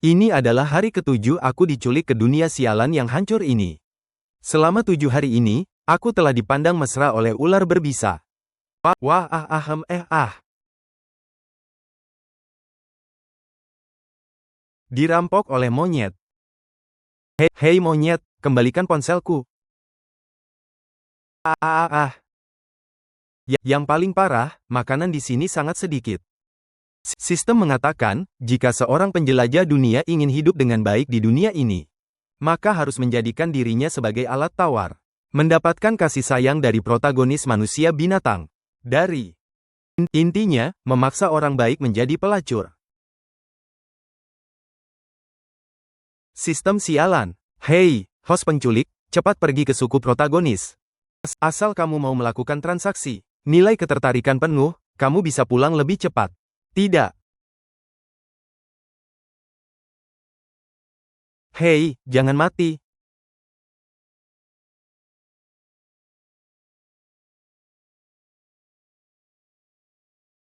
Ini adalah hari ke-7 aku diculik ke dunia sialan yang hancur ini. Selama 7 hari ini, aku telah dipandang mesra oleh ular berbisa. Wah, Dirampok oleh monyet. Hei monyet, kembalikan ponselku. Yang paling parah, makanan di sini sangat sedikit. Sistem mengatakan, jika seorang penjelajah dunia ingin hidup dengan baik di dunia ini, maka harus menjadikan dirinya sebagai alat tawar. Mendapatkan kasih sayang dari protagonis manusia binatang. Intinya, memaksa orang baik menjadi pelacur. Sistem sialan. Hei, host penculik, cepat pergi ke suku protagonis. Asal kamu mau melakukan transaksi, nilai ketertarikan penuh, kamu bisa pulang lebih cepat. Tidak. Hei, jangan mati.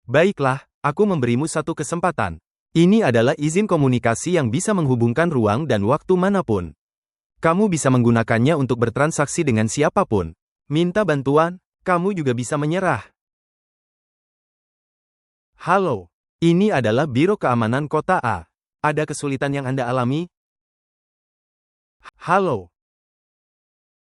Baiklah, aku memberimu satu kesempatan. Ini adalah izin komunikasi yang bisa menghubungkan ruang dan waktu manapun. Kamu bisa menggunakannya untuk bertransaksi dengan siapapun. Minta bantuan, kamu juga bisa menyerah. Halo, ini adalah Biro Keamanan Kota A. Ada kesulitan yang Anda alami? Halo.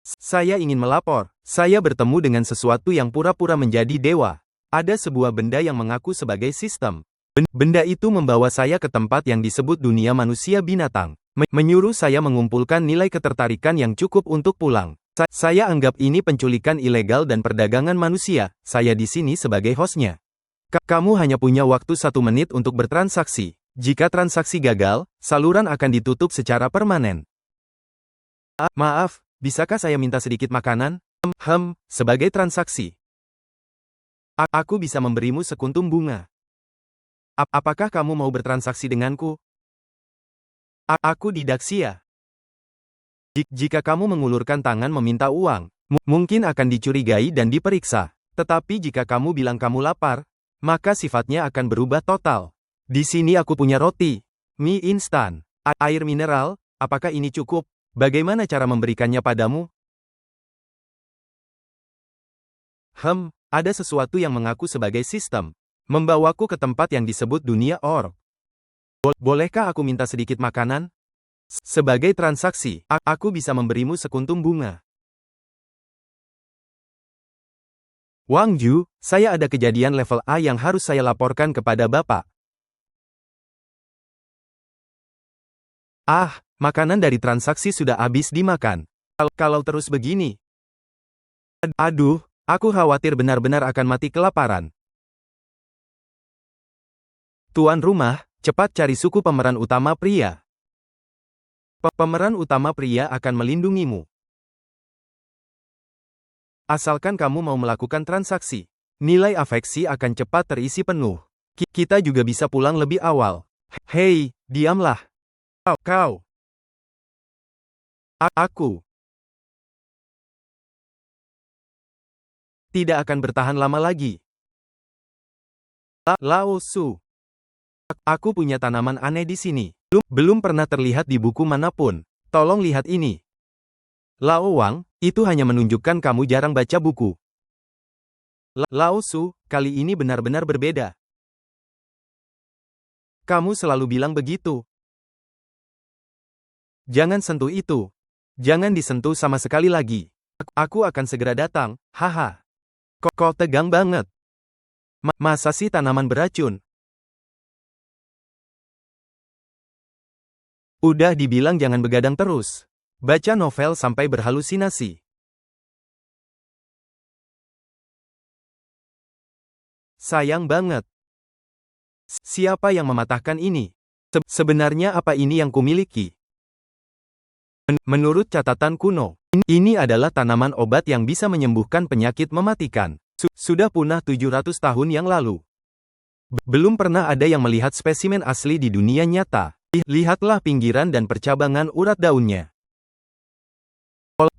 Saya ingin melapor. Saya bertemu dengan sesuatu yang pura-pura menjadi dewa. Ada sebuah benda yang mengaku sebagai sistem. Benda itu membawa saya ke tempat yang disebut dunia manusia binatang. Menyuruh saya mengumpulkan nilai ketertarikan yang cukup untuk pulang. Saya anggap ini penculikan ilegal dan perdagangan manusia. Saya di sini sebagai hostnya. Kamu hanya punya waktu 1 menit untuk bertransaksi. Jika transaksi gagal, saluran akan ditutup secara permanen. Maaf, bisakah saya minta sedikit makanan? Sebagai transaksi. Aku bisa memberimu sekuntum bunga. Apakah kamu mau bertransaksi denganku? Aku didaksia. Jika kamu mengulurkan tangan meminta uang, mungkin akan dicurigai dan diperiksa. Tetapi jika kamu bilang kamu lapar, maka sifatnya akan berubah total. Di sini aku punya roti, mie instan, air mineral, apakah ini cukup? Bagaimana cara memberikannya padamu? Ada sesuatu yang mengaku sebagai sistem. Membawaku ke tempat yang disebut dunia orc. Bolehkah aku minta sedikit makanan? Sebagai transaksi, aku bisa memberimu sekuntum bunga. Wang Ju, saya ada kejadian level A yang harus saya laporkan kepada Bapak. Makanan dari transaksi sudah habis dimakan. Kalau terus begini. Aduh, aku khawatir benar-benar akan mati kelaparan. Tuan rumah, cepat cari suku pemeran utama pria. Pemeran utama pria akan melindungimu. Asalkan kamu mau melakukan transaksi, nilai afeksi akan cepat terisi penuh. Kita juga bisa pulang lebih awal. Hei, diamlah. Kau. Aku. Tidak akan bertahan lama lagi. Lao Su. Aku punya tanaman aneh di sini. Belum pernah terlihat di buku manapun. Tolong lihat ini. Lao Wang, itu hanya menunjukkan kamu jarang baca buku. Lao Su, kali ini benar-benar berbeda. Kamu selalu bilang begitu. Jangan sentuh itu. Jangan disentuh sama sekali lagi. Aku akan segera datang, haha. Kok tegang banget? Masa sih tanaman beracun? Udah dibilang jangan begadang terus. Baca novel sampai berhalusinasi. Sayang banget. Siapa yang mematahkan ini? Sebenarnya apa ini yang kumiliki? Menurut catatan kuno, ini adalah tanaman obat yang bisa menyembuhkan penyakit mematikan. Sudah punah 700 tahun yang lalu. Belum pernah ada yang melihat spesimen asli di dunia nyata. Lihatlah pinggiran dan percabangan urat daunnya.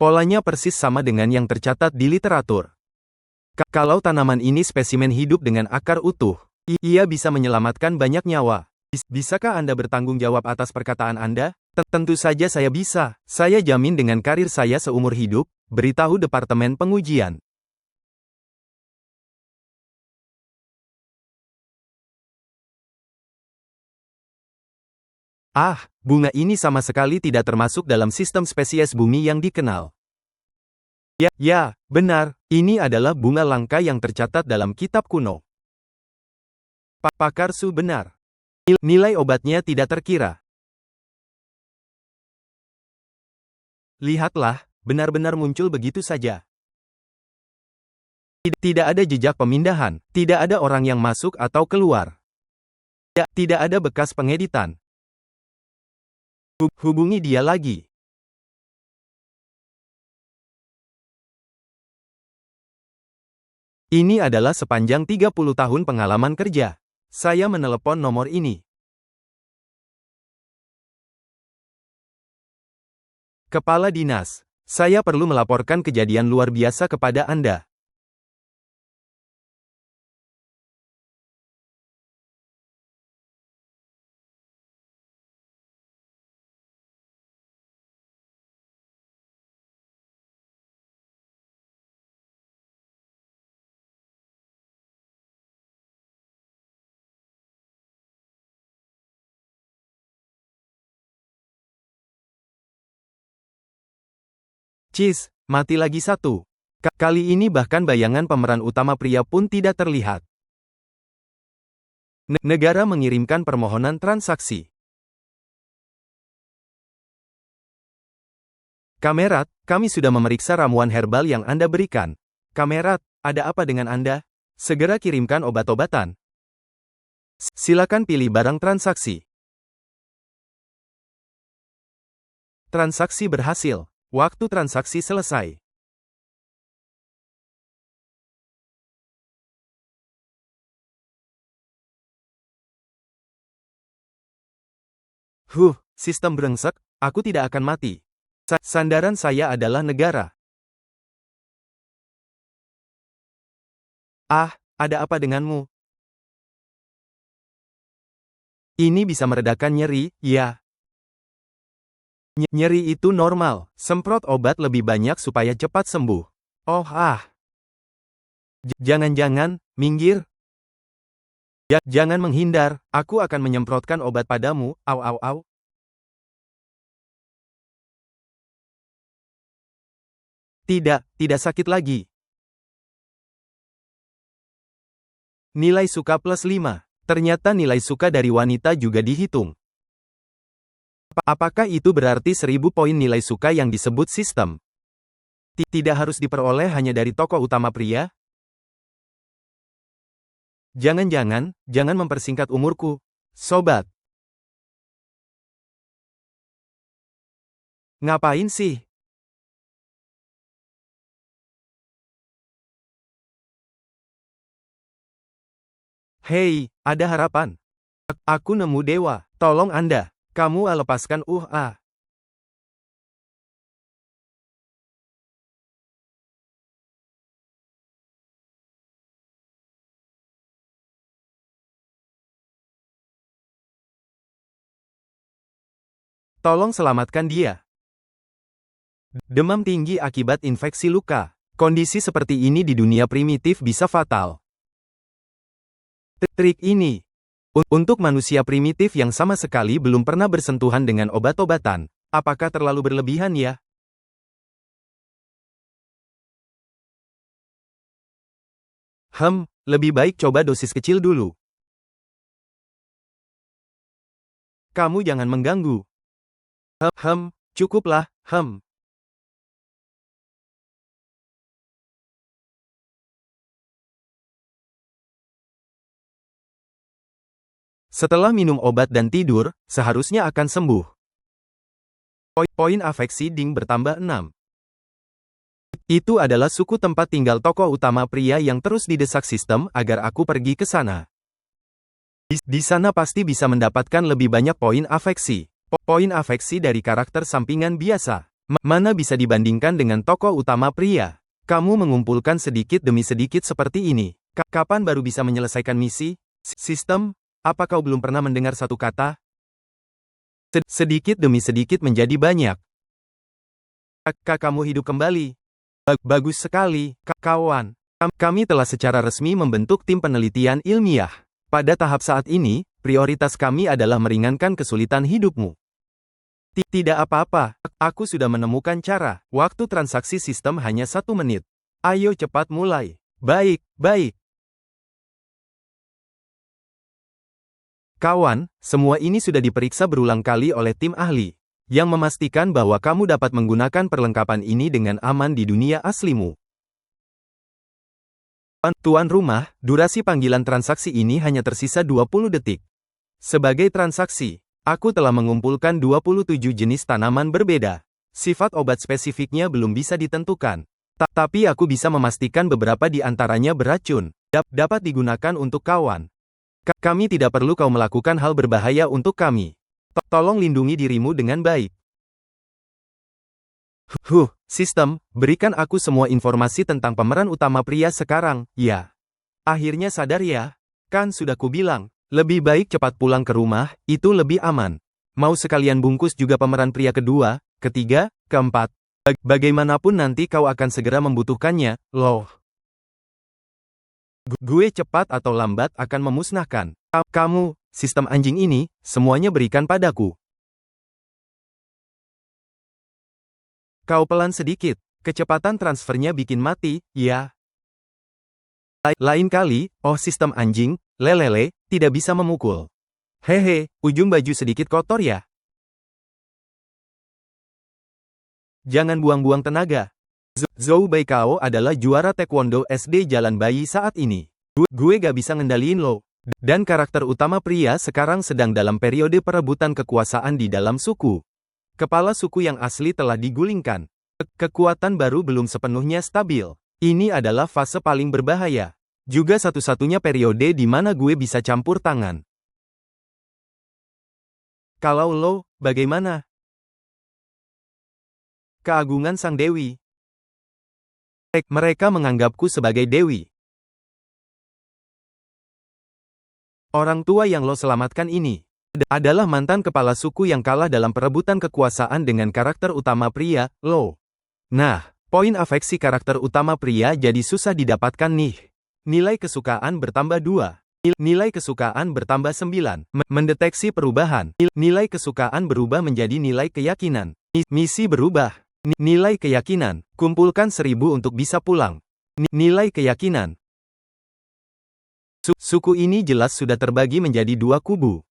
Polanya persis sama dengan yang tercatat di literatur. Kalau tanaman ini spesimen hidup dengan akar utuh, ia bisa menyelamatkan banyak nyawa. Bisakah Anda bertanggung jawab atas perkataan Anda? Tentu saja saya bisa. Saya jamin dengan karir saya seumur hidup, beritahu Departemen Pengujian. Ah, bunga ini sama sekali tidak termasuk dalam sistem spesies bumi yang dikenal. Ya, benar, ini adalah bunga langka yang tercatat dalam kitab kuno. Pakar Su benar. Nilai obatnya tidak terkira. Lihatlah, benar-benar muncul begitu saja. Tidak ada jejak pemindahan, tidak ada orang yang masuk atau keluar. Tidak ada bekas pengeditan. Hubungi dia lagi. Ini adalah sepanjang 30 tahun pengalaman kerja. Saya menelepon nomor ini. Kepala Dinas, saya perlu melaporkan kejadian luar biasa kepada Anda. Cis, mati lagi satu. Kali ini bahkan bayangan pemeran utama pria pun tidak terlihat. Negara mengirimkan permohonan transaksi. Kamerat, kami sudah memeriksa ramuan herbal yang Anda berikan. Kamerat, ada apa dengan Anda? Segera kirimkan obat-obatan. Silakan pilih barang transaksi. Transaksi berhasil. Waktu transaksi selesai. Sistem brengsek, aku tidak akan mati. Sandaran saya adalah negara. Ah, ada apa denganmu? Ini bisa meredakan nyeri, ya. Nyeri itu normal. Semprot obat lebih banyak supaya cepat sembuh. Oh jangan-jangan, minggir. Jangan menghindar, aku akan menyemprotkan obat padamu, au. Tidak sakit lagi. Nilai suka plus 5. Ternyata nilai suka dari wanita juga dihitung. Apakah itu berarti 1000 poin nilai suka yang disebut sistem? Tidak harus diperoleh hanya dari tokoh utama pria? Jangan mempersingkat umurku. Sobat. Ngapain sih? Hei, ada harapan. Aku nemu dewa, tolong Anda. Kamu lepaskan Tolong selamatkan dia. Demam tinggi akibat infeksi luka. Kondisi seperti ini di dunia primitif bisa fatal. Trik ini untuk manusia primitif yang sama sekali belum pernah bersentuhan dengan obat-obatan. Apakah terlalu berlebihan ya? Lebih baik coba dosis kecil dulu. Kamu jangan mengganggu. Cukuplah, Setelah minum obat dan tidur, seharusnya akan sembuh. Poin afeksi Ding bertambah 6. Itu adalah suku tempat tinggal tokoh utama pria yang terus didesak sistem agar aku pergi ke sana. Di sana pasti bisa mendapatkan lebih banyak poin afeksi. Poin afeksi dari karakter sampingan biasa. Mana bisa dibandingkan dengan tokoh utama pria? Kamu mengumpulkan sedikit demi sedikit seperti ini. Kapan baru bisa menyelesaikan misi? Sistem? Apa kau belum pernah mendengar satu kata? Sedikit demi sedikit menjadi banyak. Kamu hidup kembali. Bagus sekali, kawan. Kami telah secara resmi membentuk tim penelitian ilmiah. Pada tahap saat ini, prioritas kami adalah meringankan kesulitan hidupmu. Tidak apa-apa, aku sudah menemukan cara. Waktu transaksi sistem hanya 1 menit. Ayo cepat mulai. Baik, baik. Kawan, semua ini sudah diperiksa berulang kali oleh tim ahli, yang memastikan bahwa kamu dapat menggunakan perlengkapan ini dengan aman di dunia aslimu. Tuan rumah, durasi panggilan transaksi ini hanya tersisa 20 detik. Sebagai transaksi, aku telah mengumpulkan 27 jenis tanaman berbeda. Sifat obat spesifiknya belum bisa ditentukan. Tapi aku bisa memastikan beberapa di antaranya beracun. Dapat digunakan untuk kawan. Kami tidak perlu kau melakukan hal berbahaya untuk kami. Tolong lindungi dirimu dengan baik. Sistem, berikan aku semua informasi tentang pemeran utama pria sekarang, ya. Akhirnya sadar ya? Kan sudah kubilang, lebih baik cepat pulang ke rumah, itu lebih aman. Mau sekalian bungkus juga pemeran pria kedua, ketiga, keempat. Bagaimanapun nanti kau akan segera membutuhkannya, loh. Gue cepat atau lambat akan memusnahkan. Kamu, sistem anjing ini, semuanya berikan padaku. Kau pelan sedikit, kecepatan transfernya bikin mati, ya. Lain kali, oh sistem anjing, lelele, tidak bisa memukul. Hehe, ujung baju sedikit kotor ya. Jangan buang-buang tenaga. Zhou Baikao adalah juara taekwondo SD Jalan Bayi saat ini. Gue gak bisa ngendaliin lo. Dan karakter utama pria sekarang sedang dalam periode perebutan kekuasaan di dalam suku. Kepala suku yang asli telah digulingkan. Kekuatan baru belum sepenuhnya stabil. Ini adalah fase paling berbahaya. Juga satu-satunya periode di mana gue bisa campur tangan. Kalau lo, bagaimana? Keagungan sang dewi. Mereka menganggapku sebagai dewi. Orang tua yang lo selamatkan ini adalah mantan kepala suku yang kalah dalam perebutan kekuasaan dengan karakter utama pria, lo. Nah, poin afeksi karakter utama pria jadi susah didapatkan nih. Nilai kesukaan bertambah 2. Nilai kesukaan bertambah 9. Mendeteksi perubahan. Nilai kesukaan berubah menjadi nilai keyakinan. Misi berubah. Nilai keyakinan. Kumpulkan 1000 untuk bisa pulang. Nilai keyakinan. Suku ini jelas sudah terbagi menjadi 2 kubu.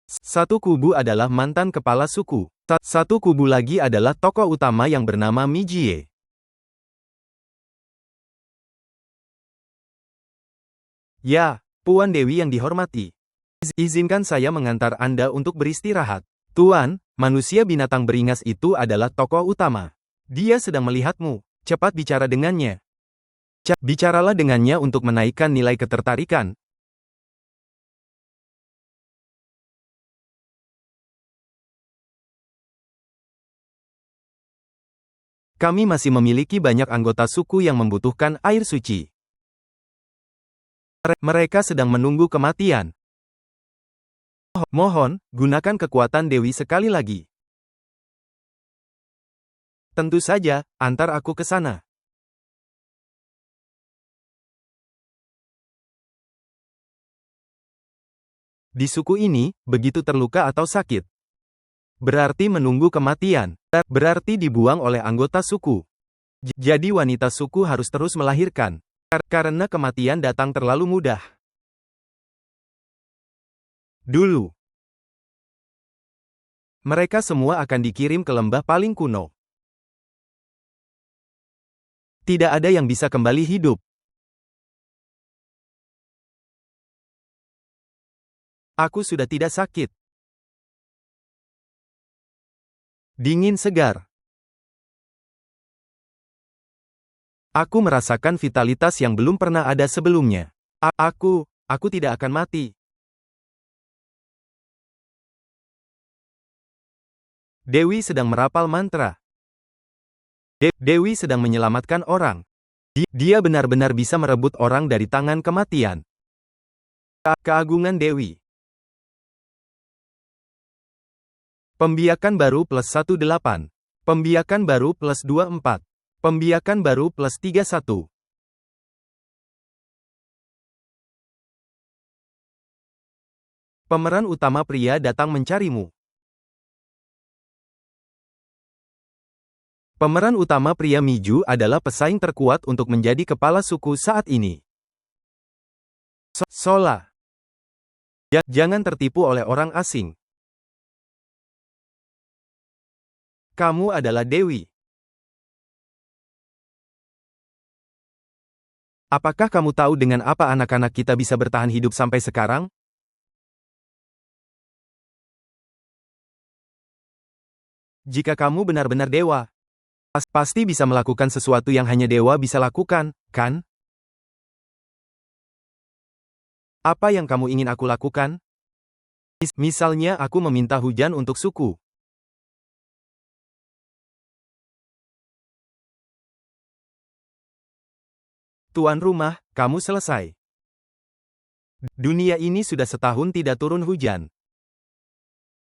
Satu kubu adalah mantan kepala suku. Satu kubu lagi adalah tokoh utama yang bernama Mijie. Ya, Puan Dewi yang dihormati. Izinkan saya mengantar Anda untuk beristirahat. Tuan, manusia binatang beringas itu adalah tokoh utama. Dia sedang melihatmu. Cepat bicara dengannya. Bicaralah dengannya untuk menaikkan nilai ketertarikan. Kami masih memiliki banyak anggota suku yang membutuhkan air suci. Mereka sedang menunggu kematian. Mohon, gunakan kekuatan Dewi sekali lagi. Tentu saja, antar aku ke sana. Di suku ini, begitu terluka atau sakit, berarti menunggu kematian. Berarti dibuang oleh anggota suku. Jadi wanita suku harus terus melahirkan. Karena kematian datang terlalu mudah. Dulu, mereka semua akan dikirim ke lembah paling kuno. Tidak ada yang bisa kembali hidup. Aku sudah tidak sakit. Dingin segar. Aku merasakan vitalitas yang belum pernah ada sebelumnya. Aku tidak akan mati. Dewi sedang merapal mantra. Dewi sedang menyelamatkan orang. Dia benar-benar bisa merebut orang dari tangan kematian. Keagungan Dewi. Pembiakan baru plus 18. Pembiakan baru plus 24. Pembiakan baru plus 31. Pemeran utama pria datang mencarimu. Pemeran utama pria Miju adalah pesaing terkuat untuk menjadi kepala suku saat ini. Sola. Jangan tertipu oleh orang asing. Kamu adalah Dewi. Apakah kamu tahu dengan apa anak-anak kita bisa bertahan hidup sampai sekarang? Jika kamu benar-benar dewa, pasti bisa melakukan sesuatu yang hanya dewa bisa lakukan, kan? Apa yang kamu ingin aku lakukan? Misalnya aku meminta hujan untuk suku. Tuan rumah, kamu selesai. Dunia ini sudah setahun tidak turun hujan.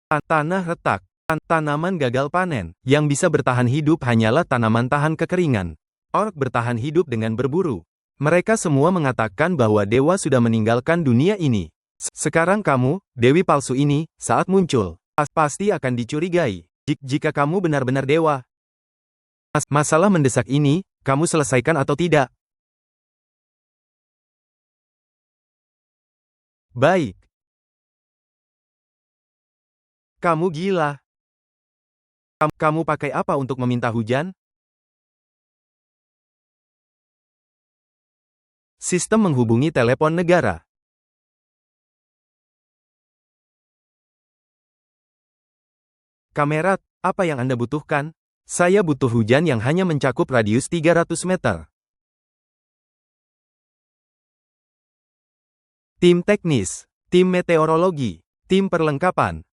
Tanah retak. Tanaman gagal panen. Yang bisa bertahan hidup hanyalah tanaman tahan kekeringan. Ork bertahan hidup dengan berburu. Mereka semua mengatakan bahwa dewa sudah meninggalkan dunia ini. Sekarang kamu, dewi palsu ini, saat muncul, pasti akan dicurigai. Jika kamu benar-benar dewa. Masalah mendesak ini, kamu selesaikan atau tidak? Baik. Kamu gila. Kamu pakai apa untuk meminta hujan? Sistem menghubungi telepon negara. Kamerat, apa yang Anda butuhkan? Saya butuh hujan yang hanya mencakup radius 300 meter. Tim teknis, tim meteorologi, tim perlengkapan.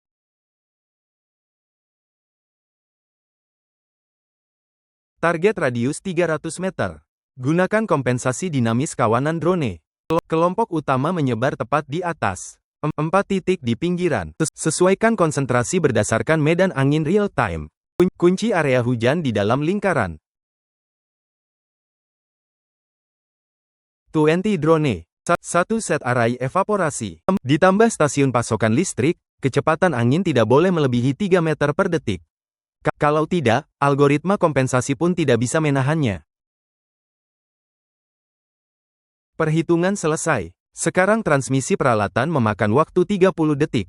Target radius 300 meter. Gunakan kompensasi dinamis kawanan drone. Kelompok utama menyebar tepat di atas. 4 titik di pinggiran. Sesuaikan konsentrasi berdasarkan medan angin real time. Kunci area hujan di dalam lingkaran. 20 drone. 1 set array evaporasi. Ditambah stasiun pasokan listrik, kecepatan angin tidak boleh melebihi 3 meter per detik. Kalau tidak, algoritma kompensasi pun tidak bisa menahannya. Perhitungan selesai. Sekarang transmisi peralatan memakan waktu 30 detik.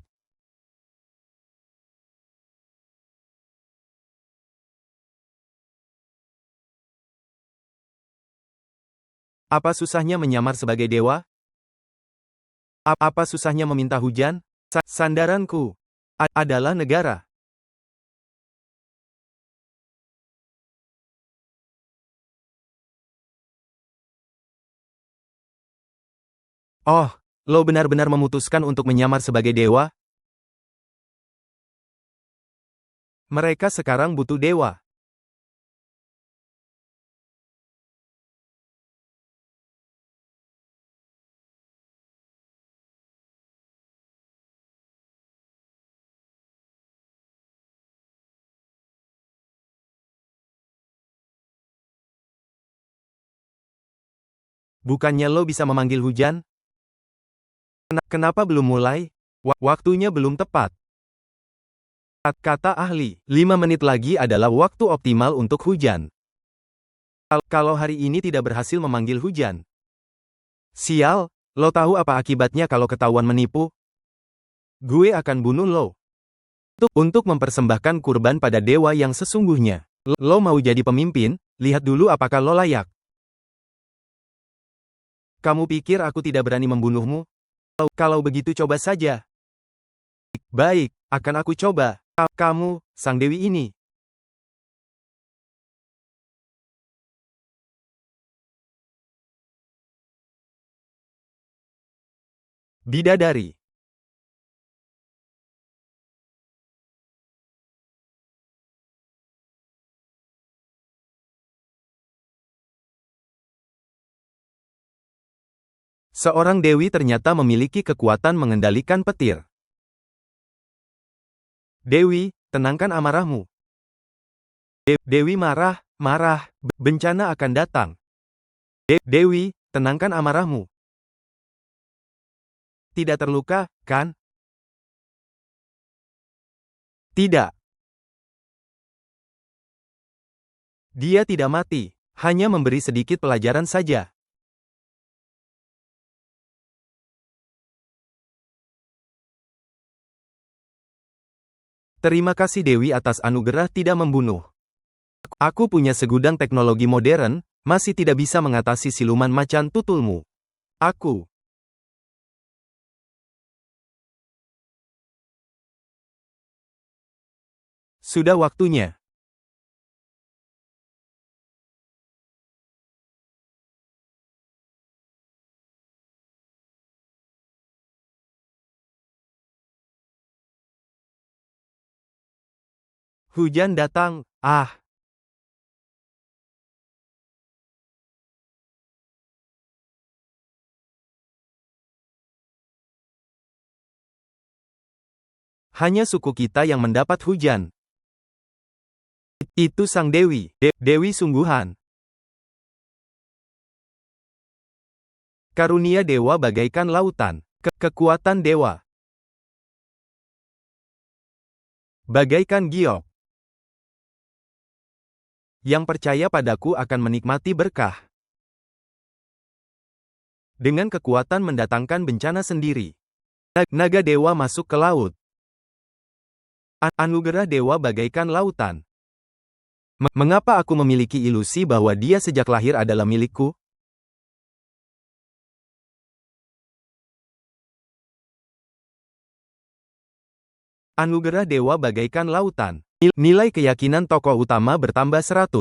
Apa susahnya menyamar sebagai dewa? Apa susahnya meminta hujan? Sandaranku adalah negara. Oh, lo benar-benar memutuskan untuk menyamar sebagai dewa? Mereka sekarang butuh dewa. Bukannya lo bisa memanggil hujan? Kenapa belum mulai? Waktunya belum tepat. Kata ahli, 5 menit lagi adalah waktu optimal untuk hujan. Kalau hari ini tidak berhasil memanggil hujan. Sial, lo tahu apa akibatnya kalau ketahuan menipu? Gue akan bunuh lo. Untuk mempersembahkan kurban pada dewa yang sesungguhnya. Lo mau jadi pemimpin? Lihat dulu apakah lo layak. Kamu pikir aku tidak berani membunuhmu? Kalau begitu coba saja. Baik, akan aku coba. Kamu, sang dewi ini. Bidadari. Seorang dewi ternyata memiliki kekuatan mengendalikan petir. Dewi, tenangkan amarahmu. Dewi marah, bencana akan datang. Dewi, tenangkan amarahmu. Tidak terluka, kan? Tidak. Dia tidak mati, hanya memberi sedikit pelajaran saja. Terima kasih Dewi atas anugerah tidak membunuh. Aku punya segudang teknologi modern, masih tidak bisa mengatasi siluman macan tutulmu. Aku. Sudah waktunya. Hujan datang, Hanya suku kita yang mendapat hujan. Itu sang Dewi, Dewi sungguhan. Karunia dewa bagaikan lautan. Kekuatan dewa. Bagaikan giok. Yang percaya padaku akan menikmati berkah. Dengan kekuatan mendatangkan bencana sendiri. Naga dewa masuk ke laut. Anugerah dewa bagaikan lautan. Mengapa aku memiliki ilusi bahwa dia sejak lahir adalah milikku? Anugerah dewa bagaikan lautan. Nilai keyakinan tokoh utama bertambah 100.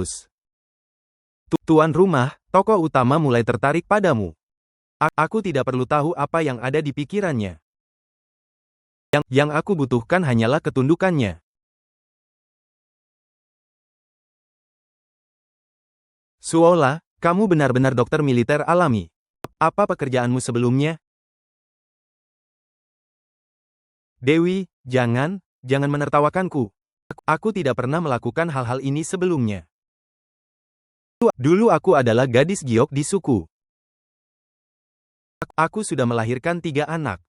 Tuan rumah, tokoh utama mulai tertarik padamu. Aku tidak perlu tahu apa yang ada di pikirannya. Yang aku butuhkan hanyalah ketundukannya. Suola, kamu benar-benar dokter militer alami. Apa pekerjaanmu sebelumnya? Dewi, jangan menertawakanku. Aku tidak pernah melakukan hal-hal ini sebelumnya. Dulu aku adalah gadis giok di suku. Aku sudah melahirkan 3 anak.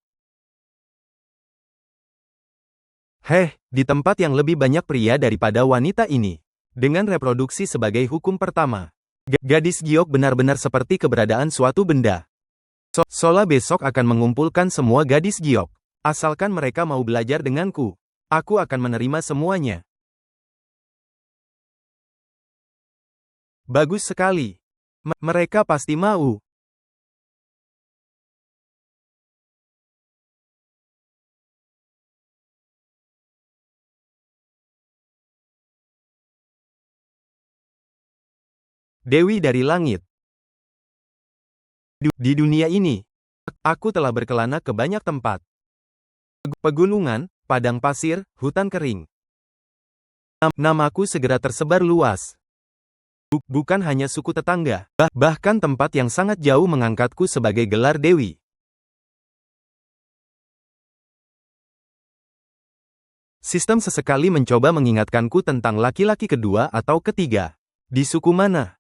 Di tempat yang lebih banyak pria daripada wanita ini. Dengan reproduksi sebagai hukum pertama. Gadis giok benar-benar seperti keberadaan suatu benda. Sola besok akan mengumpulkan semua gadis giok. Asalkan mereka mau belajar denganku. Aku akan menerima semuanya. Bagus sekali. Mereka pasti mau. Dewi dari langit. Di dunia ini, aku telah berkelana ke banyak tempat. Pegunungan, padang pasir, hutan kering. Namaku segera tersebar luas. Bukan hanya suku tetangga, bahkan tempat yang sangat jauh mengangkatku sebagai gelar Dewi. Sistem sesekali mencoba mengingatkanku tentang laki-laki kedua atau ketiga. Di suku mana?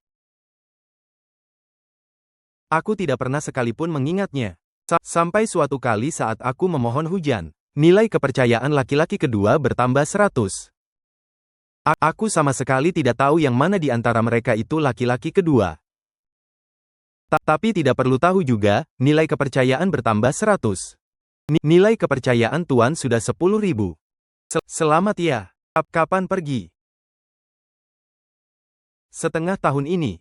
Aku tidak pernah sekalipun mengingatnya. Sampai suatu kali saat aku memohon hujan, nilai kepercayaan laki-laki kedua bertambah 100. Aku sama sekali tidak tahu yang mana di antara mereka itu laki-laki kedua. Tapi tidak perlu tahu juga, nilai kepercayaan bertambah 100. Nilai kepercayaan Tuan sudah 10.000. Selamat ya. Kapan pergi? Setengah tahun ini.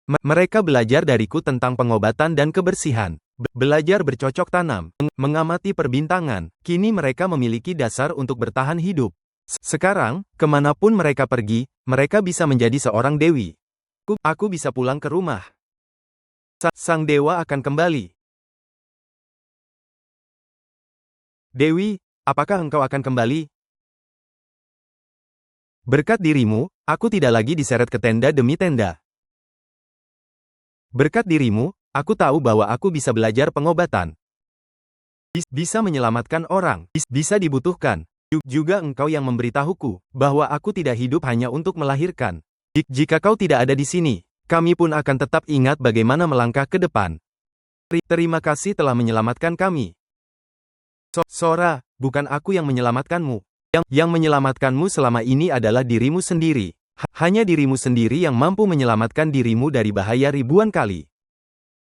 Mereka belajar dariku tentang pengobatan dan kebersihan. Belajar bercocok tanam, mengamati perbintangan. Kini mereka memiliki dasar untuk bertahan hidup. Sekarang, kemanapun mereka pergi, mereka bisa menjadi seorang dewi. Aku bisa pulang ke rumah. Sang dewa akan kembali. Dewi, apakah engkau akan kembali? Berkat dirimu, aku tidak lagi diseret ke tenda demi tenda. Berkat dirimu, Aku tahu bahwa aku bisa belajar pengobatan. Bisa menyelamatkan orang. Bisa dibutuhkan. Juga engkau yang memberitahuku bahwa aku tidak hidup hanya untuk melahirkan. Jika kau tidak ada di sini, kami pun akan tetap ingat bagaimana melangkah ke depan. Terima kasih telah menyelamatkan kami. Sora, bukan aku yang menyelamatkanmu. Yang menyelamatkanmu selama ini adalah dirimu sendiri. Hanya dirimu sendiri yang mampu menyelamatkan dirimu dari bahaya ribuan kali.